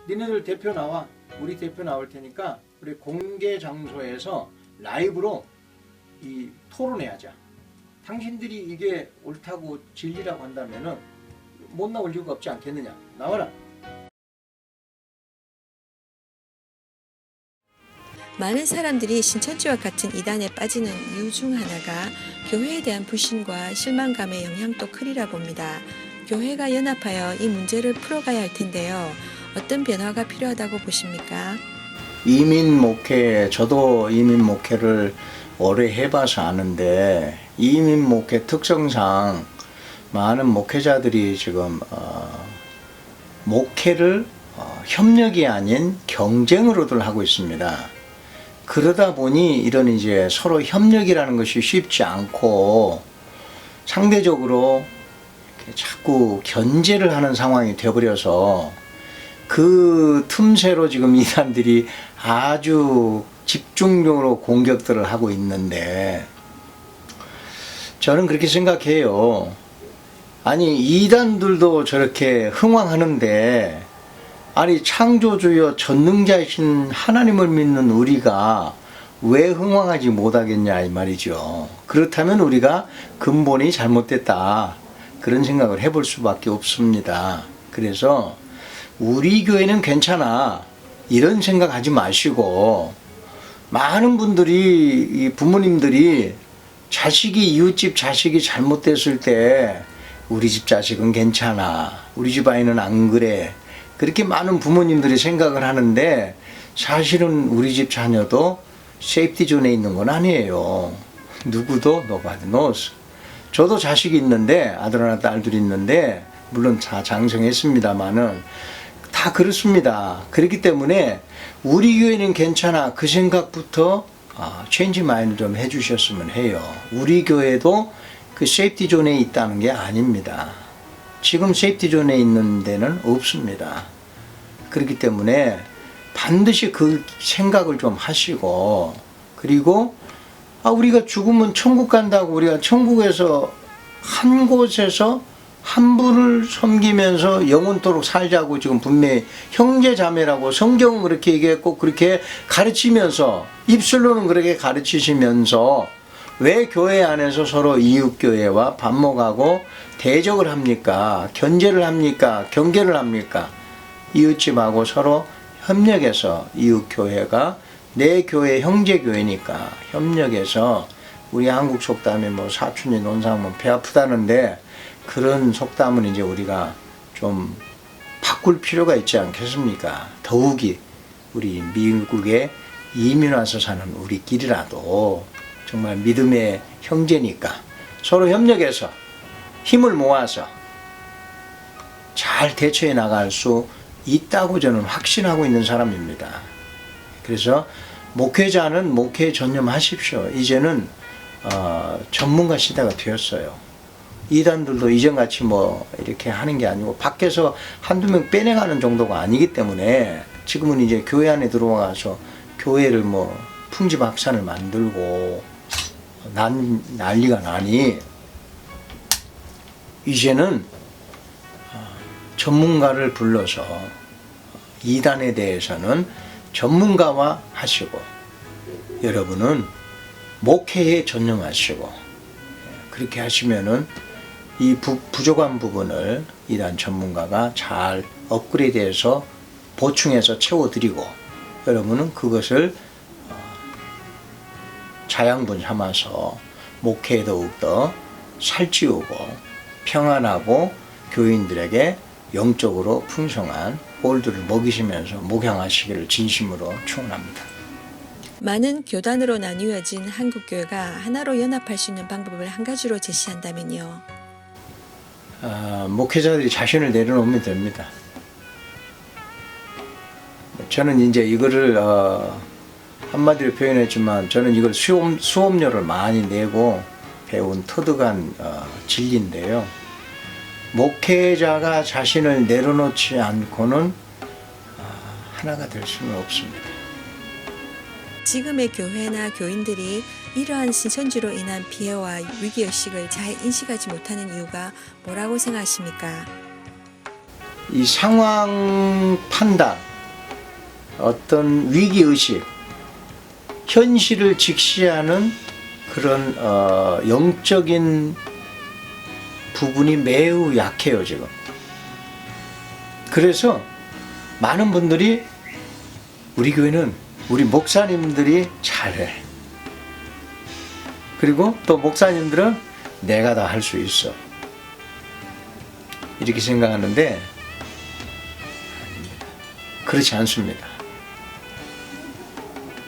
니네들 대표 나와. 우리 대표 나올 테니까 우리 공개 장소에서 라이브로 이 토론해야자. 당신들이 이게 옳다고 진리라고 한다면은 못 나올 이유가 없지 않겠느냐. 나와라. 많은 사람들이 신천지와 같은 이단에 빠지는 이유 중 하나가 교회에 대한 불신과 실망감의 영향도 크리라 봅니다. 교회가 연합하여 이 문제를 풀어가야 할 텐데요. 어떤 변화가 필요하다고 보십니까? 이민 목회, 저도 이민 목회를 오래 해봐서 아는데 이민 목회 특성상 많은 목회자들이 지금 목회를 협력이 아닌 경쟁으로들 하고 있습니다. 그러다 보니 이런 이제 서로 협력이라는 것이 쉽지 않고 상대적으로 이렇게 자꾸 견제를 하는 상황이 되어버려서 그 틈새로 지금 이단들이 아주 집중적으로 공격들을 하고 있는데 저는 그렇게 생각해요. 아니 이단들도 저렇게 흥왕하는데 아니 창조주여 전능자이신 하나님을 믿는 우리가 왜 흥왕하지 못하겠냐 이 말이죠. 그렇다면 우리가 근본이 잘못됐다 그런 생각을 해볼 수밖에 없습니다. 그래서 우리 교회는 괜찮아 이런 생각하지 마시고 많은 분들이 부모님들이 자식이 이웃집 자식이 잘못됐을 때 우리 집 자식은 괜찮아 우리 집 아이는 안 그래 그렇게 많은 부모님들이 생각을 하는데 사실은 우리 집 자녀도 세이프티 존에 있는 건 아니에요. 누구도 nobody knows. 저도 자식이 있는데 아들 하나 딸 둘 있는데 물론 다 장성했습니다만은 다 그렇습니다. 그렇기 때문에 우리 교회는 괜찮아 그 생각부터 체인지 마인드 좀 해주셨으면 해요. 우리 교회도 그 세이프티 존에 있다는 게 아닙니다. 지금 세이프티 존에 있는 데는 없습니다. 그렇기 때문에 반드시 그 생각을 좀 하시고 그리고 우리가 죽으면 천국 간다고 우리가 천국에서 한 곳에서 한 분을 섬기면서 영원토록 살자고 지금 분명히 형제자매라고 성경은 그렇게 얘기했고 그렇게 가르치면서 입술로는 그렇게 가르치시면서 왜 교회 안에서 서로 이웃교회와 반목하고 대적을 합니까? 견제를 합니까? 경계를 합니까? 이웃집하고 서로 협력해서 이웃교회가 내 교회 형제교회니까 협력해서 우리 한국 속담에 뭐 사춘이 논사하면 배 아프다는데 그런 속담은 이제 우리가 좀 바꿀 필요가 있지 않겠습니까? 더욱이 우리 미국에 이민 와서 사는 우리끼리라도 정말 믿음의 형제니까 서로 협력해서 힘을 모아서 잘 대처해 나갈 수 있다고 저는 확신하고 있는 사람입니다. 그래서 목회자는 목회에 전념하십시오. 이제는 전문가 시대가 되었어요. 이단들도 이전같이 뭐 이렇게 하는 게 아니고 밖에서 한두 명 빼내가는 정도가 아니기 때문에 지금은 이제 교회 안에 들어와서 교회를 뭐 풍지박산을 만들고 난리가 나니 이제는 전문가를 불러서 이단에 대해서는 전문가화 하시고 여러분은 목회에 전념하시고 그렇게 하시면은 이 부족한 부분을 이단 전문가가 잘 업그레이드해서 보충해서 채워드리고 여러분은 그것을 자양분 삼아서 목회에 더욱더 살찌우고 평안하고 교인들에게 영적으로 풍성한 홀들을 먹이시면서 목양하시기를 진심으로 축원합니다. 많은 교단으로 나뉘어진 한국교회가 하나로 연합할 수 있는 방법을 한 가지로 제시한다면요. 목회자들이 자신을 내려놓으면 됩니다. 저는 이제 이거를 한마디로 표현했지만 저는 이걸 수업료를 많이 내고 배운 터득한 진리인데요. 목회자가 자신을 내려놓지 않고는 하나가 될 수는 없습니다. 지금의 교회나 교인들이 이러한 신천지로 인한 피해와 위기의식을 잘 인식하지 못하는 이유가 뭐라고 생각하십니까? 이 상황 판단, 어떤 위기의식, 현실을 직시하는 그런 영적인 부분이 매우 약해요 지금. 그래서 많은 분들이 우리 교회는 우리 목사님들이 잘해. 그리고 또 목사님들은 내가 다 할 수 있어. 이렇게 생각하는데 그렇지 않습니다.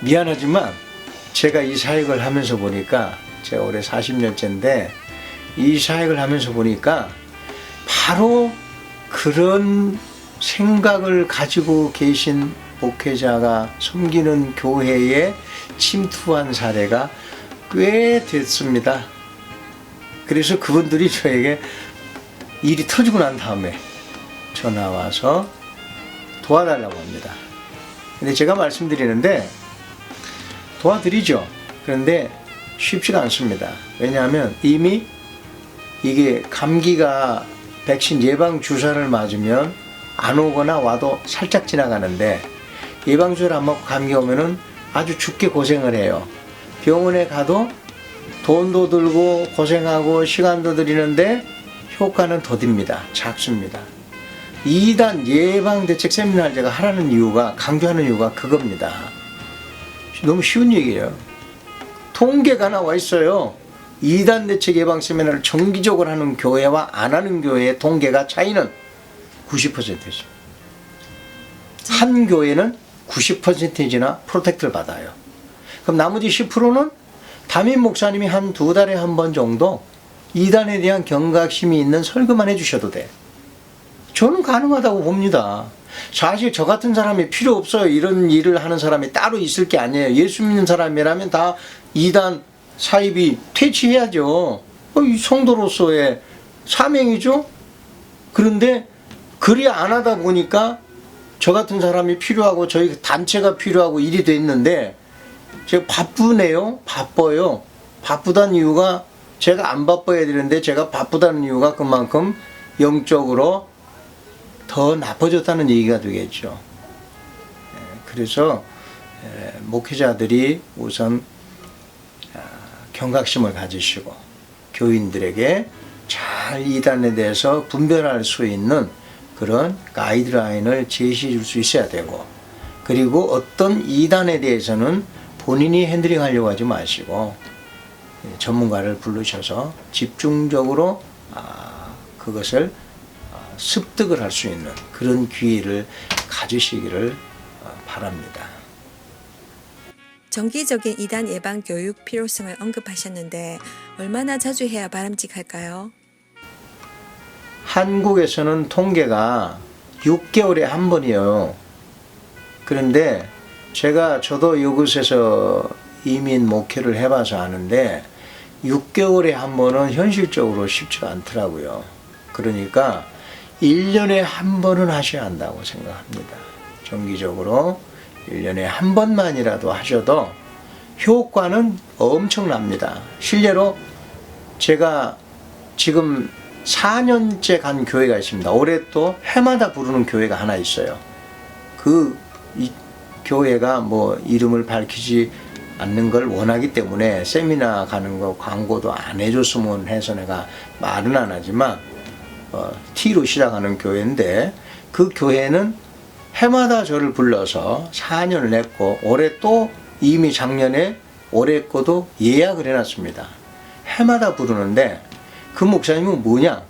미안하지만 제가 이 사역을 하면서 보니까 제가 올해 40년째인데 이 사역을 하면서 보니까 바로 그런 생각을 가지고 계신 목회자가 섬기는 교회에 침투한 사례가 꽤 됐습니다. 그래서 그분들이 저에게 일이 터지고 난 다음에 전화 와서 도와달라고 합니다. 근데 제가 말씀드리는데 도와드리죠. 그런데 쉽지가 않습니다. 왜냐하면 이미 이게 감기가 백신 예방 주사를 맞으면 안 오거나 와도 살짝 지나가는데 예방주사를 안 맞고 감기 오면은 아주 죽게 고생을 해요. 병원에 가도 돈도 들고 고생하고 시간도 들이는데 효과는 더딥니다. 작습니다. 2단 예방대책 세미나를 제가 하라는 이유가, 강조하는 이유가 그겁니다. 너무 쉬운 얘기예요. 통계가 나와 있어요. 2단 대책 예방 세미나를 정기적으로 하는 교회와 안 하는 교회의 통계가 차이는 90%죠. 한 교회는 90%이나 프로텍트를 받아요. 그럼 나머지 10%는 담임 목사님이 한 2달에 한 번 정도 2단에 대한 경각심이 있는 설교만 해주셔도 돼. 저는 가능하다고 봅니다. 사실 저 같은 사람이 필요 없어요. 이런 일을 하는 사람이 따로 있을 게 아니에요. 예수 믿는 사람이라면 다 2단 사입이 퇴치해야죠. 이 성도로서의 사명이죠. 그런데 그리 안 하다 보니까 저 같은 사람이 필요하고 저희 단체가 필요하고 일이 됐는데 제가 바쁘네요. 바빠요. 바쁘다는 이유가 제가 안 바빠야 되는데 제가 바쁘다는 이유가 그만큼 영적으로 더 나빠졌다는 얘기가 되겠죠. 그래서 목회자들이 우선 경각심을 가지시고 교인들에게 잘 이단에 대해서 분별할 수 있는 그런 가이드라인을 제시해 줄 수 있어야 되고, 그리고 어떤 이단에 대해서는 본인이 핸들링 하려고 하지 마시고 전문가를 부르셔서 집중적으로 그것을 습득을 할 수 있는 그런 기회를 가지시기를 바랍니다. 정기적인 이단 예방 교육 필요성을 언급하셨는데 얼마나 자주 해야 바람직할까요? 한국에서는 통계가 6개월에 한 번이에요. 그런데 저도 이곳에서 이민 목회를 해봐서 아는데 6개월에 한 번은 현실적으로 쉽지가 않더라고요. 그러니까 1년에 한 번은 하셔야 한다고 생각합니다. 정기적으로 1년에 한 번만이라도 하셔도 효과는 엄청납니다. 실례로 제가 지금 4년째 간 교회가 있습니다. 올해 또 해마다 부르는 교회가 하나 있어요. 이 교회가 뭐 이름을 밝히지 않는 걸 원하기 때문에 세미나 가는 거 광고도 안 해줬으면 해서 내가 말은 안 하지만 T로 시작하는 교회인데, 그 교회는 해마다 저를 불러서 4년을 했고 올해 또 이미 작년에 올해 거도 예약을 해놨습니다. 해마다 부르는데 그 목사님은 뭐냐?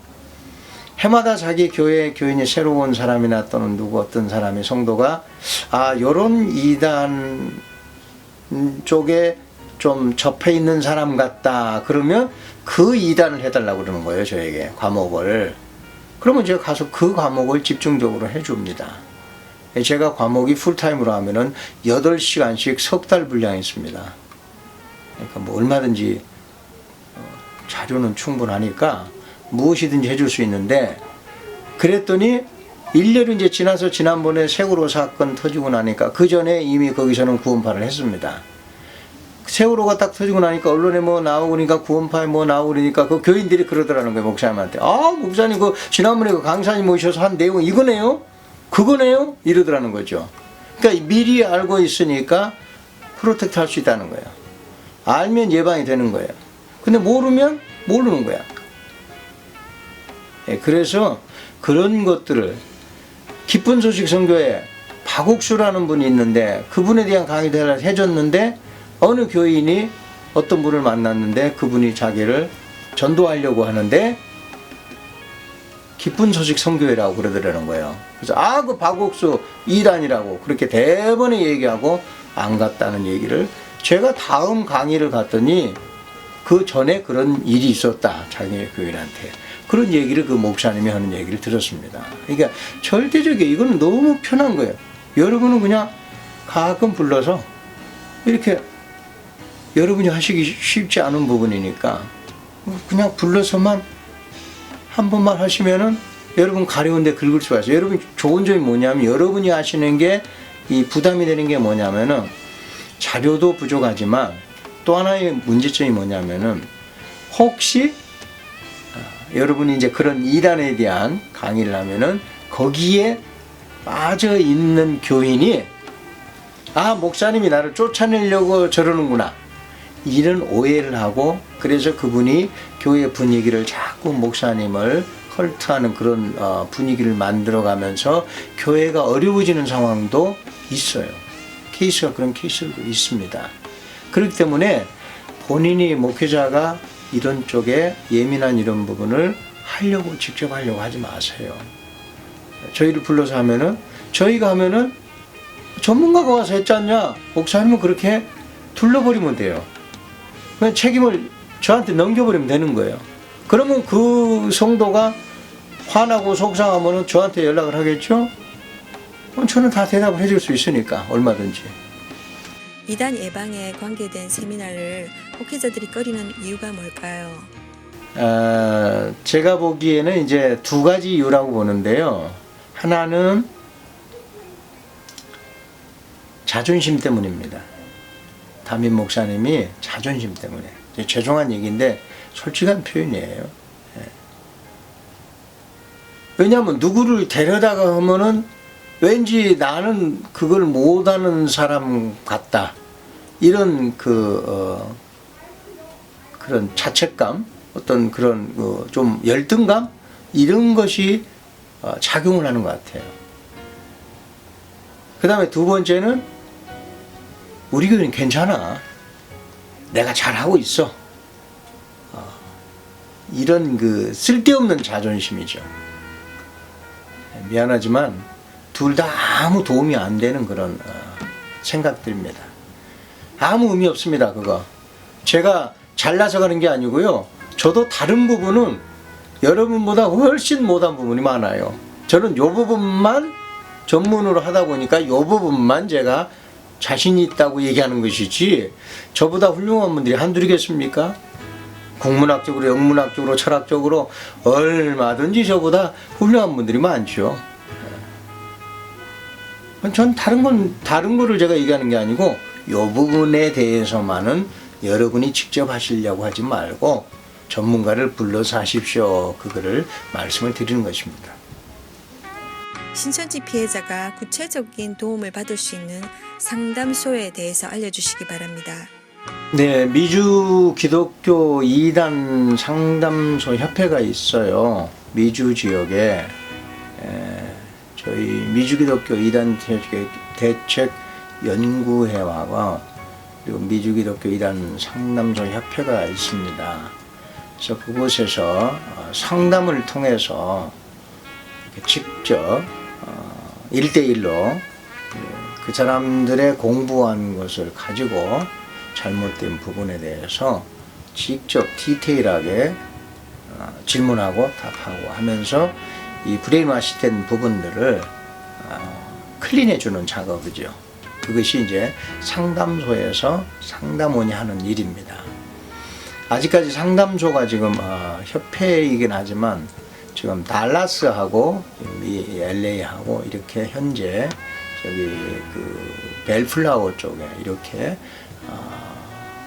해마다 자기 교회 교인이 새로 온 사람이나 또는 어떤 사람이 성도가 요런 이단 쪽에 좀 접해 있는 사람 같다 그러면 그 이단을 해달라고 그러는 거예요. 저에게 과목을. 그러면 제가 가서 그 과목을 집중적으로 해줍니다. 제가 과목이 풀타임으로 하면은 8시간씩 석 달 분량이 있습니다. 그러니까 뭐 얼마든지 자료는 충분하니까 무엇이든지 해줄 수 있는데, 그랬더니 1년이 이제 지나서 지난번에 세월호 사건 터지고 나니까 그 전에 이미 거기서는 구원파를 했습니다. 세월호가 딱 터지고 나니까 언론에 뭐 나오고 그러니까 구원파에 뭐 나오고 그러니까 그 교인들이 그러더라는 거예요. 목사님한테. 목사님 그 지난번에 그 강사님 모셔서 한 내용 이거네요? 그거네요? 이러더라는 거죠. 그러니까 미리 알고 있으니까 프로텍트 할 수 있다는 거예요. 알면 예방이 되는 거예요. 근데 모르면 모르는 거야. 예, 그래서 그런 것들을 기쁜 소식 선교에 박옥수라는 분이 있는데 그분에 대한 강의를 해줬는데 어느 교인이 어떤 분을 만났는데 그분이 자기를 전도하려고 하는데 기쁜 소식 선교회라고 그러더라는 거예요. 그래서 그 박옥수 이단이라고 그렇게 대번에 얘기하고 안 갔다는 얘기를 제가 다음 강의를 갔더니 그 전에 그런 일이 있었다. 자기 교인한테. 그런 얘기를 그 목사님이 하는 얘기를 들었습니다. 그러니까 절대적이에요. 이거는 너무 편한 거예요. 여러분은 그냥 가끔 불러서 이렇게 여러분이 하시기 쉽지 않은 부분이니까 그냥 불러서만 한 번만 하시면은 여러분 가려운데 긁을 수가 있어요. 여러분 좋은 점이 뭐냐면 여러분이 하시는 게 이 부담이 되는 게 뭐냐면은 자료도 부족하지만 또 하나의 문제점이 뭐냐면은 혹시 여러분이 이제 그런 이단에 대한 강의를 하면은 거기에 빠져 있는 교인이 목사님이 나를 쫓아내려고 저러는구나 이런 오해를 하고 그래서 그분이 교회 분위기를 자꾸 목사님을 컬트하는 그런 분위기를 만들어가면서 교회가 어려워지는 상황도 있어요. 그런 케이스도 있습니다. 그렇기 때문에 본인이 목회자가 이런 쪽에 예민한 이런 부분을 직접 하려고 하지 마세요. 저희를 불러서 하면은 저희가 하면은 전문가가 와서 했지 않냐? 목사님은 그렇게 둘러버리면 돼요. 그냥 책임을 저한테 넘겨버리면 되는 거예요. 그러면 그 성도가 화나고 속상하면 저한테 연락을 하겠죠? 그럼 저는 다 대답을 해줄 수 있으니까 얼마든지. 이단 예방에 관계된 세미나를 목회자들이 꺼리는 이유가 뭘까요? 제가 보기에는 이제 두 가지 이유라고 보는데요. 하나는 자존심 때문입니다. 담임 목사님이 자존심 때문에. 죄송한 얘기인데 솔직한 표현이에요. 왜냐하면 누구를 데려다가 하면은 왠지 나는 그걸 못하는 사람 같다. 이런 그런 자책감, 어떤 그런 좀 열등감 이런 것이 작용을 하는 것 같아요. 그 다음에 두 번째는 우리 교회는 괜찮아. 내가 잘하고 있어. 이런 그 쓸데없는 자존심이죠. 미안하지만 둘 다 아무 도움이 안 되는 그런 생각들입니다. 아무 의미 없습니다. 그거. 제가 잘나서 가는 게 아니고요. 저도 다른 부분은 여러분보다 훨씬 못한 부분이 많아요. 저는 이 부분만 전문으로 하다 보니까 이 부분만 제가 자신 있다고 얘기하는 것이지 저보다 훌륭한 분들이 한둘이겠습니까? 국문학적으로, 영문학적으로, 철학적으로 얼마든지 저보다 훌륭한 분들이 많죠. 전 다른 거를 제가 얘기하는 게 아니고 이 부분에 대해서만은 여러분이 직접 하시려고 하지 말고 전문가를 불러서 하십시오. 그거를 말씀을 드리는 것입니다. 신천지 피해자가 구체적인 도움을 받을 수 있는 상담소에 대해서 알려주시기 바랍니다. 네, 미주 기독교 2단 상담소 협회가 있어요. 미주 지역에 저희 미주기독교 2단 대책 연구회와 그리고 미주기독교 2단 상담소 협회가 있습니다. 그래서 그곳에서 상담을 통해서 직접 1대1로 그 사람들의 공부한 것을 가지고 잘못된 부분에 대해서 직접 디테일하게 질문하고 답하고 하면서 이 브레인와시 된 부분들을 클린해주는 작업이죠. 그것이 이제 상담소에서 상담원이 하는 일입니다. 아직까지 상담소가 지금 협회이긴 하지만 지금 달라스하고 LA하고 이렇게 현재 저기 그 벨플라워 쪽에 이렇게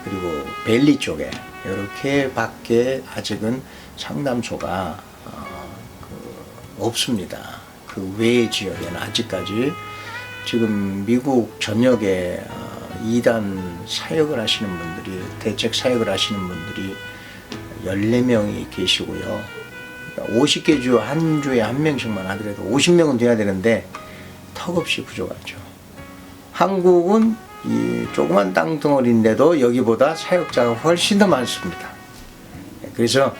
그리고 벨리 쪽에 이렇게 밖에 아직은 상담소가 없습니다. 그 외의 지역에는 아직까지 지금 미국 전역에 이단 사역을 하시는 분들이, 대책 사역을 하시는 분들이 14명이 계시고요. 50개 주 한 주에 한 명씩만 하더라도 50명은 돼야 되는데 턱없이 부족하죠. 한국은 이 조그만 땅덩어리인데도 여기보다 사역자가 훨씬 더 많습니다. 그래서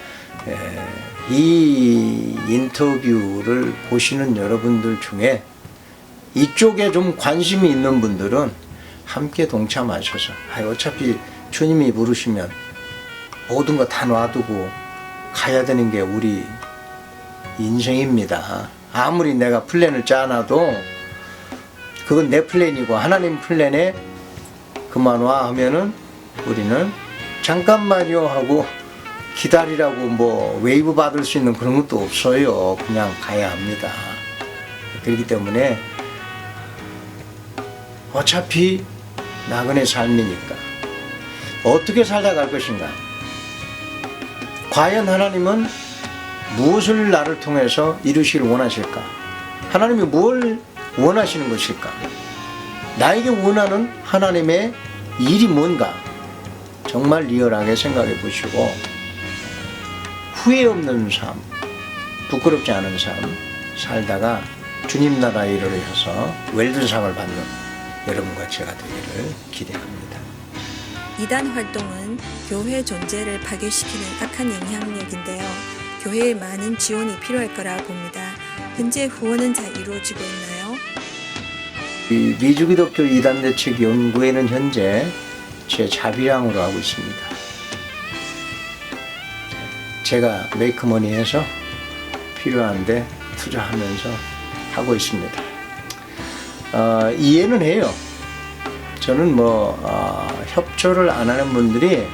이 인터뷰를 보시는 여러분들 중에 이쪽에 좀 관심이 있는 분들은 함께 동참하셔서 어차피 주님이 부르시면 모든 거 다 놔두고 가야 되는 게 우리 인생입니다. 아무리 내가 플랜을 짜놔도 그건 내 플랜이고 하나님 플랜에 그만 와 하면은 우리는 잠깐만요 하고 기다리라고 뭐 웨이브 받을 수 있는 그런 것도 없어요. 그냥 가야 합니다. 그렇기 때문에 어차피 나그네 삶이니까 어떻게 살다 갈 것인가? 과연 하나님은 무엇을 나를 통해서 이루시길 원하실까? 하나님이 뭘 원하시는 것일까? 나에게 원하는 하나님의 일이 뭔가? 정말 리얼하게 생각해 보시고 후회 없는 삶, 부끄럽지 않은 삶 살다가 주님 나라에 이르러서 웰든상을 받는 여러분과 제가 되기를 기대합니다. 이단 활동은 교회 존재를 파괴시키는 악한 영향력인데요. 교회에 많은 지원이 필요할 거라 봅니다. 현재 후원은 잘 이루어지고 있나요? 이 미주기독교 이단 대책 연구회는 현재 제 자비량으로 하고 있습니다. 제가 메이크머니해서 필요한데 투자하면서 하고 있습니다. 이해는 해요. 저는 협조를 안 하는 분들이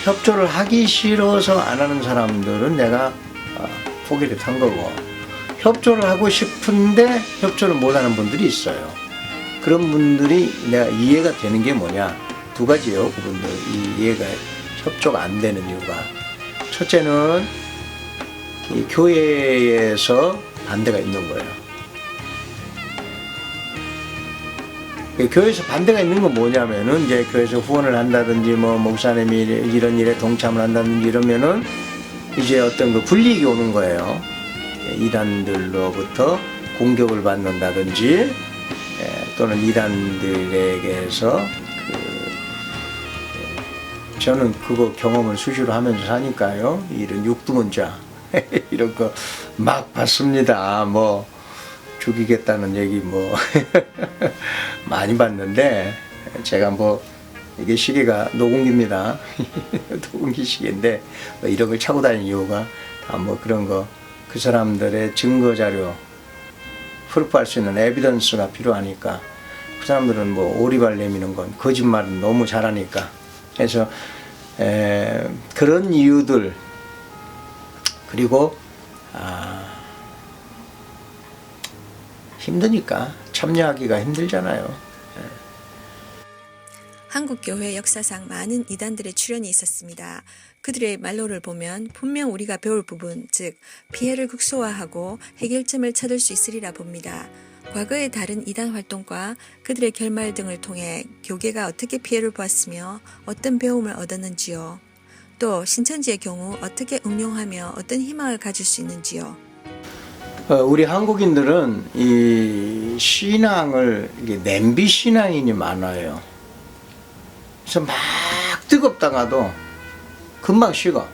협조를 하기 싫어서 안 하는 사람들은 내가 포기를 한 거고, 협조를 하고 싶은데 협조를 못 하는 분들이 있어요. 그런 분들이 내가 이해가 되는 게 뭐냐, 두 가지예요. 그분들 이해가 협조가 안 되는 이유가, 첫째는 이 교회에서 반대가 있는 거예요. 교회에서 반대가 있는 건 뭐냐면은, 이제 교회에서 후원을 한다든지 목사님이 이런 일에 동참을 한다든지 이러면은 이제 어떤 그 불이익이 오는 거예요. 이단들로부터 공격을 받는다든지, 또는 이단들에게서 저는 그거 경험을 수시로 하면서 사니까요. 이런 육두문자 이런 거 막 봤습니다. 죽이겠다는 얘기 많이 봤는데, 제가 이게 시계가 노공기입니다. 노공기 시계인데 이런 걸 차고 다니는 이유가 다 그런 거, 그 사람들의 증거 자료, 프루프할 수 있는 에비던스가 필요하니까. 그 사람들은 오리발 내미는 건, 거짓말은 너무 잘하니까. 그래서 그런 이유들, 그리고 힘드니까 참여하기가 힘들잖아요. 한국 교회 역사상 많은 이단들의 출현이 있었습니다. 그들의 말로를 보면 분명 우리가 배울 부분, 즉 피해를 극소화하고 해결점을 찾을 수 있으리라 봅니다. 과거의 다른 이단 활동과 그들의 결말 등을 통해 교계가 어떻게 피해를 보았으며 어떤 배움을 얻었는지요. 또 신천지의 경우 어떻게 응용하며 어떤 희망을 가질 수 있는지요. 우리 한국인들은 이 신앙을, 냄비 신앙인이 많아요. 그래서 막 뜨겁다가도 금방 식어.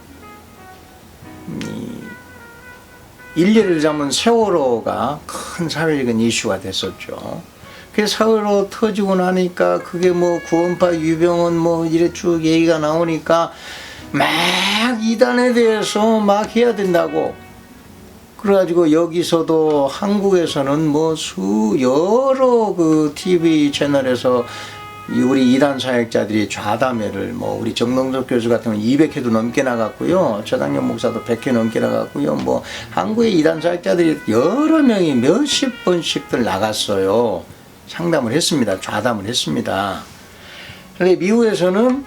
일례를 들자면 세월호가 큰 사회적인 이슈가 됐었죠. 그래서 세월호 터지고 나니까 그게 구원파 유병원 이래 쭉 얘기가 나오니까 막 이단에 대해서 막 해야 된다고. 그래가지고 여기서도 한국에서는 여러 TV 채널에서 우리 이단 사역자들이 좌담회를 우리 정동석 교수 같은 경우는 200회도 넘게 나갔고요. 최당영 목사도 100회 넘게 나갔고요. 한국의 이단 사역자들이 여러 명이 몇십 번씩들 나갔어요. 상담을 했습니다. 좌담을 했습니다. 그런데 미국에서는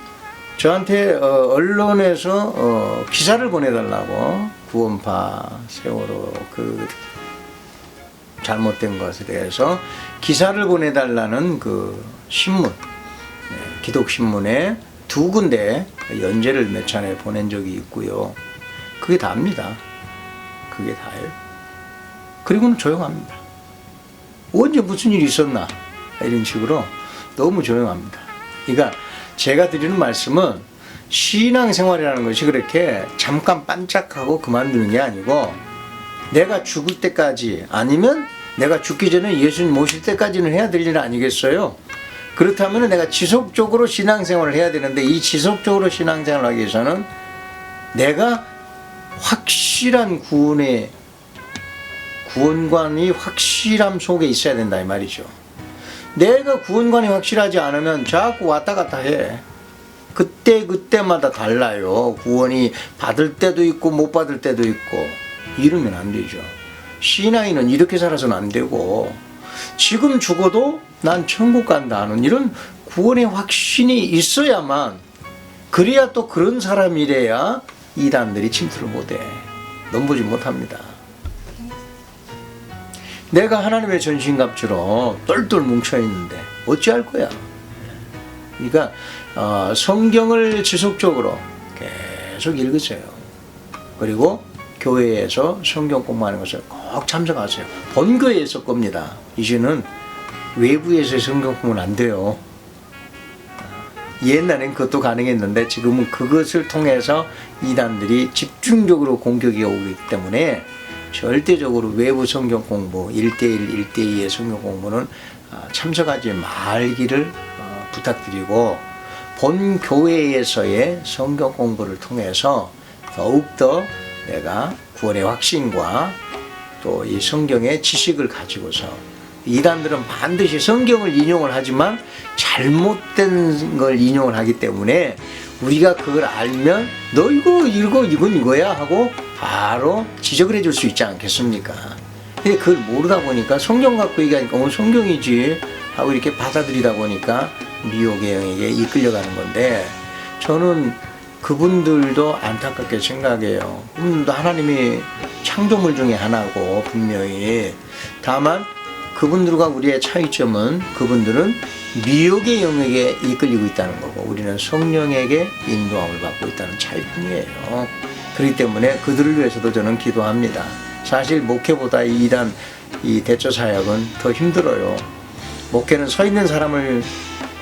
저한테 언론에서 기사를 보내달라고, 구원파 세월호 잘못된 것에 대해서 기사를 보내달라는 그 신문, 기독신문에 2군데 연재를 몇 차례 보낸 적이 있고요. 그게 다입니다. 그게 다예요. 그리고는 조용합니다. 언제 무슨 일이 있었나 이런 식으로 너무 조용합니다. 그러니까 제가 드리는 말씀은 신앙생활이라는 것이 그렇게 잠깐 반짝하고 그만두는 게 아니고 내가 죽을 때까지 아니면 내가 죽기 전에 예수님 모실 때까지는 해야 될 일 아니겠어요? 그렇다면 내가 지속적으로 신앙생활을 해야 되는데 이 지속적으로 신앙생활을 하기 위해서는 내가 확실한 구원관이 확실함 속에 있어야 된다 이 말이죠. 내가 구원관이 확실하지 않으면 자꾸 왔다 갔다 해. 그때마다 달라요. 구원이 받을 때도 있고 못 받을 때도 있고. 이러면 안 되죠. 신앙인은 이렇게 살아서는 안 되고 지금 죽어도 난 천국 간다 하는 이런 구원의 확신이 있어야만, 그래야 또 그런 사람이래야 이단들이 침투를 못해. 넘보지 못합니다. 내가 하나님의 전신갑주로 똘똘 뭉쳐있는데 어찌할 거야. 그러니까 성경을 지속적으로 계속 읽으세요. 그리고 교회에서 성경 공부하는 것을 꼭 참석하세요. 본교회에 있을 겁니다. 이제는 외부에서 성경 공부는 안 돼요. 옛날엔 그것도 가능했는데 지금은 그것을 통해서 이단들이 집중적으로 공격이 오기 때문에 절대적으로 외부 성경 공부 1대1, 1대2의 성경 공부는 참석하지 말기를 부탁드리고, 본 교회에서의 성경 공부를 통해서 더욱더 내가 구원의 확신과 또 이 성경의 지식을 가지고서, 이단들은 반드시 성경을 인용을 하지만 잘못된 걸 인용을 하기 때문에 우리가 그걸 알면 너 이거 읽어, 이건 이거야 하고 바로 지적을 해줄 수 있지 않겠습니까? 근데 그걸 모르다 보니까 성경 갖고 얘기하니까 성경이지 하고 이렇게 받아들이다 보니까 미혹의 영에게 이끌려가는 건데, 저는 그분들도 안타깝게 생각해요. 그분들도 하나님이 창조물 중에 하나고 분명히, 다만 그분들과 우리의 차이점은 그분들은 미혹의 영역에 이끌리고 있다는 거고 우리는 성령에게 인도함을 받고 있다는 차이뿐이에요. 그렇기 때문에 그들을 위해서도 저는 기도합니다. 사실 목회보다 이 이단 이 대처 사역은 더 힘들어요. 목회는 서 있는 사람을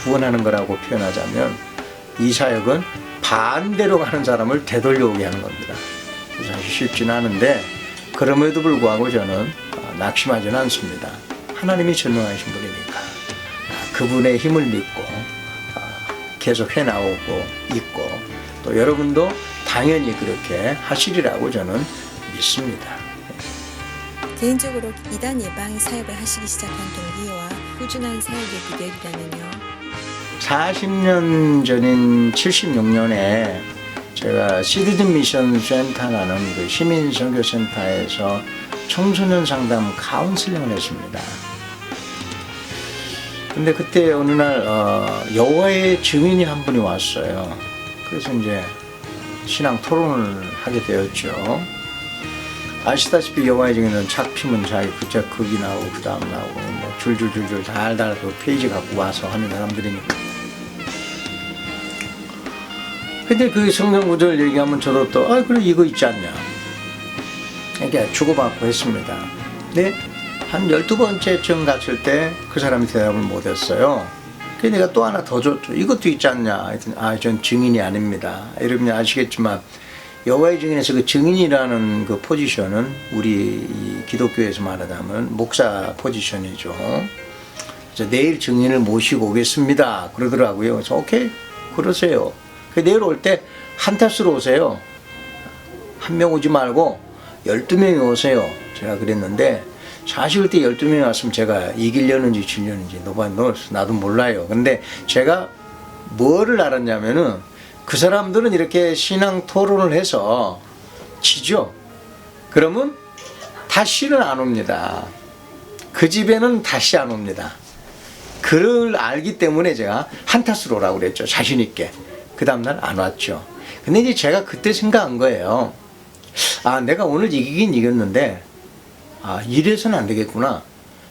구원하는 거라고 표현하자면 이 사역은 반대로 가는 사람을 되돌려오게 하는 겁니다. 사실 쉽지는 않은데 그럼에도 불구하고 저는 낙심하지는 않습니다. 하나님이 전능하신 분이니까 그분의 힘을 믿고 계속 해나오고 있고, 또 여러분도 당연히 그렇게 하시리라고 저는 믿습니다. 개인적으로 이단 예방 사역을 하시기 시작한 동기와 꾸준한 사역의 비결이라면요? 40년 전인 76년에 제가 시티즌 미션 센터라는 그 시민 선교 센터에서 청소년 상담 카운슬링을 했습니다. 근데 그때 어느 날 여호와의 증인이 한 분이 왔어요. 그래서 이제 신앙 토론을 하게 되었죠. 아시다시피 여호와의 증인은 책 피면 자기 글자 극이 나오고 그 다음 나오고 뭐 줄줄줄줄 달달 그 페이지 갖고 와서 하는 사람들이니까. 근데 그 성경 구절 얘기하면 저도 또 그래 이거 있지 않냐 이렇게 주고받고 했습니다. 근데 한 12번째쯤 갔을 때 그 사람이 대답을 못했어요. 그래서 내가 또 하나 더 줬죠. 이것도 있지 않냐 했더니 전 증인이 아닙니다. 여러분이 아시겠지만 여호와의 증인에서 그 증인이라는 그 포지션은 우리 기독교에서 말하자면 목사 포지션이죠. 그래서 내일 증인을 모시고 오겠습니다 그러더라고요. 그래서 오케이 그러세요. 내일 올 때 한 탓으로 오세요. 한 명 오지 말고 12명이 오세요. 제가 그랬는데 사실 그때 12명이 왔으면 제가 이기려는지 지려는지 나도 몰라요. 근데 제가 뭐를 알았냐면은 그 사람들은 이렇게 신앙 토론을 해서 지죠. 그러면 다시는 안 옵니다. 그 집에는 다시 안 옵니다. 그걸 알기 때문에 제가 한 탓으로 오라고 그랬죠. 자신 있게. 그 다음날 안 왔죠. 근데 이제 제가 그때 생각한 거예요. 내가 오늘 이기긴 이겼는데 아, 이래서는 안 되겠구나.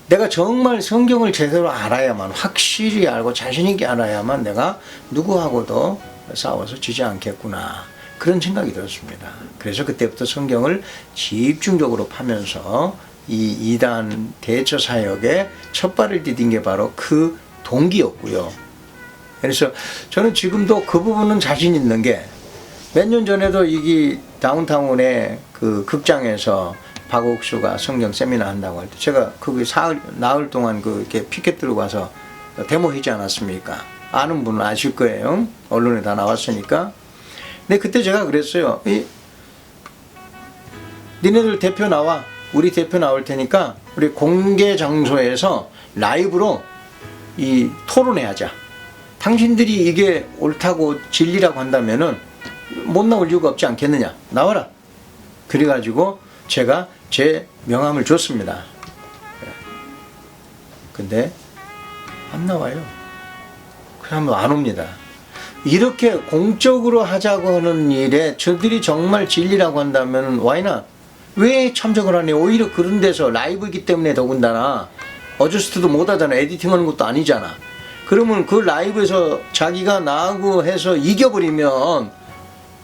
내가 정말 성경을 제대로 알아야만, 확실히 알고 자신있게 알아야만 내가 누구하고도 싸워서 지지 않겠구나. 그런 생각이 들었습니다. 그래서 그때부터 성경을 집중적으로 파면서 이 2단 대처 사역에 첫 발을 디딘 게 바로 그 동기였고요. 그래서 저는 지금도 그 부분은 자신 있는 게, 몇 년 전에도 이기 다운타운의 그 극장에서 박옥수가 성경 세미나 한다고 할 때 제가 거기 나흘 동안 그 이렇게 피켓 들고 가서 데모하지 않았습니까? 아는 분은 아실 거예요. 언론에 다 나왔으니까. 근데 그때 제가 그랬어요. 니네들 대표 나와. 우리 대표 나올 테니까 우리 공개 장소에서 라이브로 이 토론회 하자. 당신들이 이게 옳다고 진리라고 한다면은 못 나올 이유가 없지 않겠느냐. 나와라. 그래가지고 제가 제 명함을 줬습니다. 근데 안 나와요. 그냥 안 옵니다. 이렇게 공적으로 하자고 하는 일에 저들이 정말 진리라고 한다면 why not? 왜 참석을 하냐. 오히려 그런 데서 라이브이기 때문에 더군다나 어저스트도 못하잖아. 에디팅하는 것도 아니잖아. 그러면 그 라이브에서 자기가 나하고 해서 이겨버리면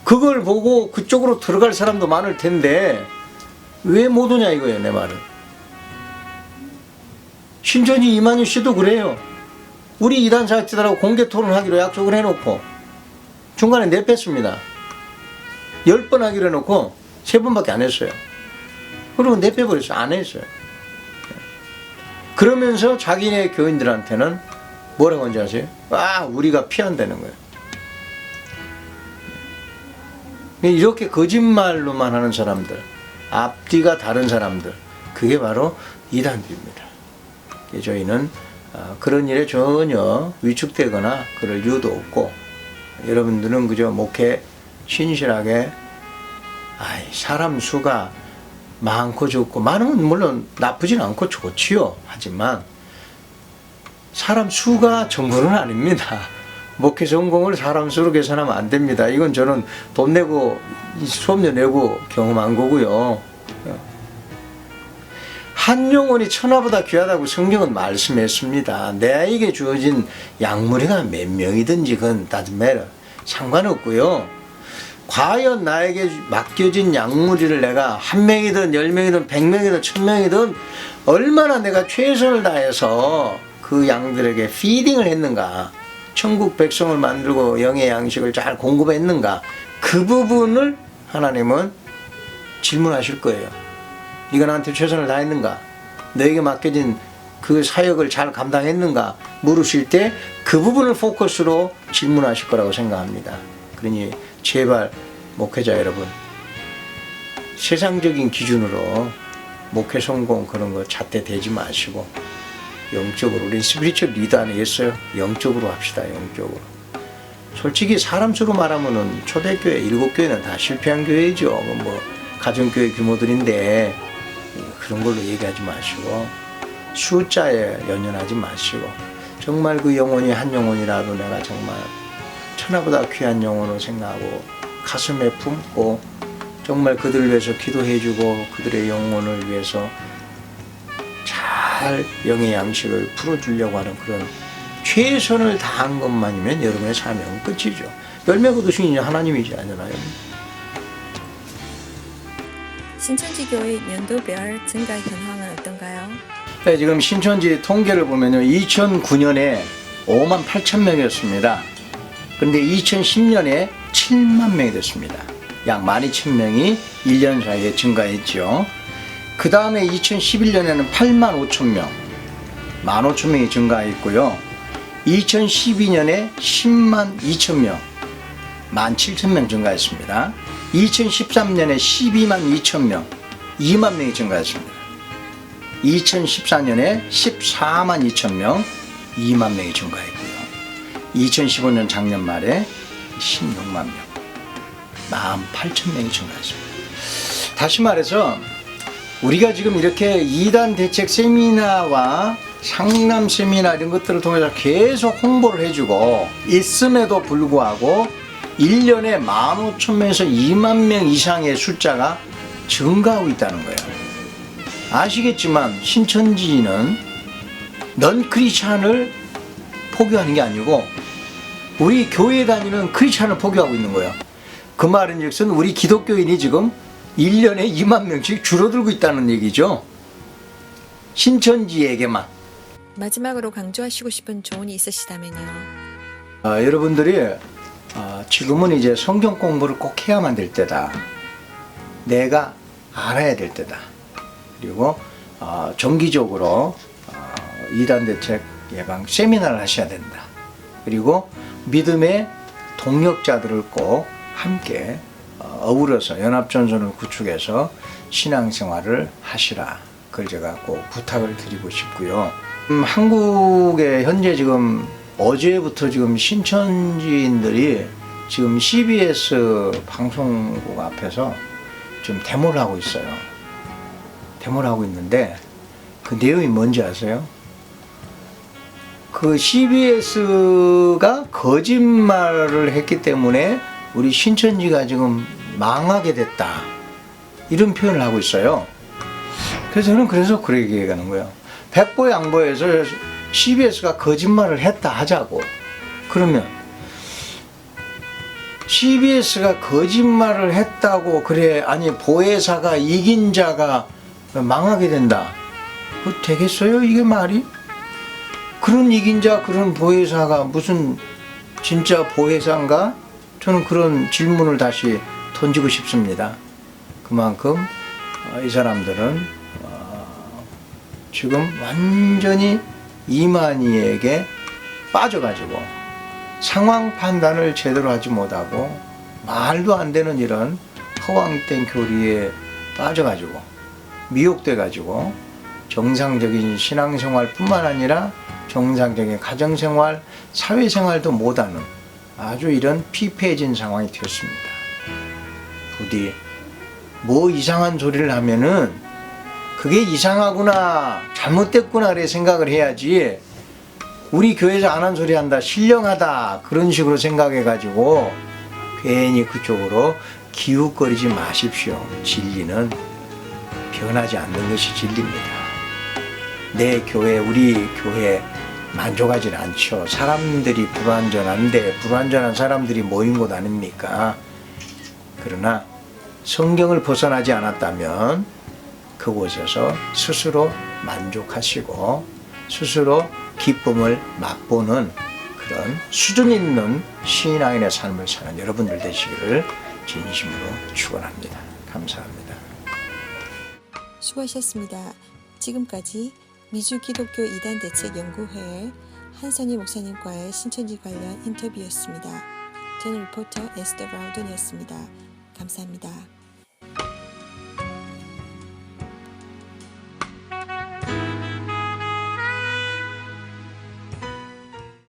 그걸 보고 그쪽으로 들어갈 사람도 많을 텐데 왜 못 오냐 이거예요. 내 말은. 신천지 이만희 씨도 그래요. 우리 이단 사역자들하고 공개 토론하기로 약속을 해놓고 중간에 내뺐습니다. 10번 하기로 해놓고 3번밖에 안 했어요. 그리고 내빼버렸어요. 안 했어요. 그러면서 자기네 교인들한테는 뭐라고 하는지 아세요? 아, 우리가 피한다는 거예요. 이렇게 거짓말로만 하는 사람들, 앞뒤가 다른 사람들, 그게 바로 이단주입니다. 저희는 그런 일에 전혀 위축되거나 그럴 이유도 없고, 여러분들은 그저 목회 신실하게, 사람 수가 많고 적고, 많으면 물론 나쁘진 않고 좋지요. 하지만 사람 수가 전부는 아닙니다. 목회 성공을 사람 수로 계산하면 안 됩니다. 이건 저는 돈 내고 수업료 내고 경험한 거고요. 한 영혼이 천하보다 귀하다고 성경은 말씀했습니다. 내에게 주어진 양무리가 몇 명이든지 그건 doesn't matter. 상관없고요. 과연 나에게 맡겨진 양무리를 내가 1명이든 10명이든 100명이든 1000명이든 얼마나 내가 최선을 다해서 그 양들에게 피딩을 했는가, 천국 백성을 만들고 영의 양식을 잘 공급했는가, 그 부분을 하나님은 질문하실 거예요. 네가 나한테 최선을 다했는가, 너에게 맡겨진 그 사역을 잘 감당했는가 물으실 때 그 부분을 포커스로 질문하실 거라고 생각합니다. 그러니 제발 목회자 여러분, 세상적인 기준으로 목회 성공 그런 거 잣대대지 마시고 영적으로, 우린 스피리추얼 리더 아니겠어요? 영적으로 합시다. 영적으로. 솔직히 사람 수로 말하면은 초대교회 7교회는 다 실패한 교회죠. 뭐 가정교회 규모들인데 그런 걸로 얘기하지 마시고 숫자에 연연하지 마시고 정말 그 영혼이 한 영혼이라도 내가 정말 천하보다 귀한 영혼을 생각하고 가슴에 품고 정말 그들을 위해서 기도해주고 그들의 영혼을 위해서 잘 영의 양식을 풀어주려고 하는 그런 최선을 다한 것만이면 여러분의 사명은 끝이죠. 열매 거두신 하나님이지 않나요? 신천지 교회 연도별 증가 현황은 어떤가요? 네, 지금 신천지 통계를 보면요, 2009년에 5만 8천 명이었습니다. 그런데 2010년에 7만 명이 됐습니다. 약 12,000명이 1년 사이에 증가했죠. 그 다음에 2011년에는 8만 5천 명, 15,000명이 증가했고요. 2012년에 10만 2천 명, 17,000명 증가했습니다. 2013년에 12만 2천 명, 2만 명이 증가했습니다. 2014년에 14만 2천 명, 2만 명이 증가했고요. 2015년 작년 말에 16만 명, 18,000명이 증가했습니다. 다시 말해서 우리가 지금 이렇게 2단 대책 세미나와 상담 세미나 이런 것들을 통해서 계속 홍보를 해주고 있음에도 불구하고 1년에 15,000명에서 2만 명 이상의 숫자가 증가하고 있다는 거예요. 아시겠지만 신천지는 넌 크리스찬을 포기하는 게 아니고 우리 교회 다니는 크리스찬을 포기하고 있는 거야. 그 말인즉슨 우리 기독교인이 지금 1년에 2만 명씩 줄어들고 있다는 얘기죠. 신천지에게만. 마지막으로 강조하시고 싶은 조언이 있으시다면요. 여러분들이 지금은 이제 성경 공부를 꼭 해야만 될 때다. 내가 알아야 될 때다. 그리고 정기적으로 이단 대책 예방 세미나를 하셔야 된다. 그리고 믿음의 동력자들을 꼭 함께 어우러서 연합전선을 구축해서 신앙생활을 하시라. 그걸 제가 꼭 부탁을 드리고 싶고요. 한국에 현재 지금 어제부터 지금 신천지인들이 지금 CBS 방송국 앞에서 지금 데모를 하고 있어요. 데모를 하고 있는데 그 내용이 뭔지 아세요? 그 CBS가 거짓말을 했기 때문에 우리 신천지가 지금 망하게 됐다. 이런 표현을 하고 있어요. 그래서 저는 그렇게 얘기하는 거예요. 백보양보해서 CBS가 거짓말을 했다 하자고. 그러면 CBS가 거짓말을 했다고 그래 아니 보혜사가 이긴 자가 망하게 된다. 뭐 되겠어요 이게 말이? 그런 이긴 자 그런 보혜사가 무슨 진짜 보혜사인가? 저는 그런 질문을 다시 던지고 싶습니다. 그만큼 이 사람들은 지금 완전히 이만희에게 빠져가지고 상황 판단을 제대로 하지 못하고 말도 안 되는 이런 허황된 교리에 빠져가지고 미혹돼가지고 정상적인 신앙생활뿐만 아니라 정상적인 가정생활, 사회생활도 못하는 아주 이런 피폐해진 상황이 되었습니다. 부디 뭐 이상한 소리를 하면은 그게 이상하구나 잘못됐구나 그래 생각을 해야지 우리 교회에서 안 한 소리 한다 신령하다 그런 식으로 생각해 가지고 괜히 그쪽으로 기웃거리지 마십시오. 진리는 변하지 않는 것이 진리입니다. 내 교회 우리 교회 만족하지 않죠. 사람들이 불완전한데 불완전한 사람들이 모인 곳 아닙니까? 그러나 성경을 벗어나지 않았다면 그곳에서 스스로 만족하시고 스스로 기쁨을 맛보는 그런 수준 있는 신앙인의 삶을 사는 여러분들 되시기를 진심으로 축원합니다. 감사합니다. 수고하셨습니다. 지금까지 미주기독교 이단대책연구회 한선희 목사님과의 신천지 관련 인터뷰였습니다. 저는 리포터 에스더 브라우던이었습니다. 감사합니다.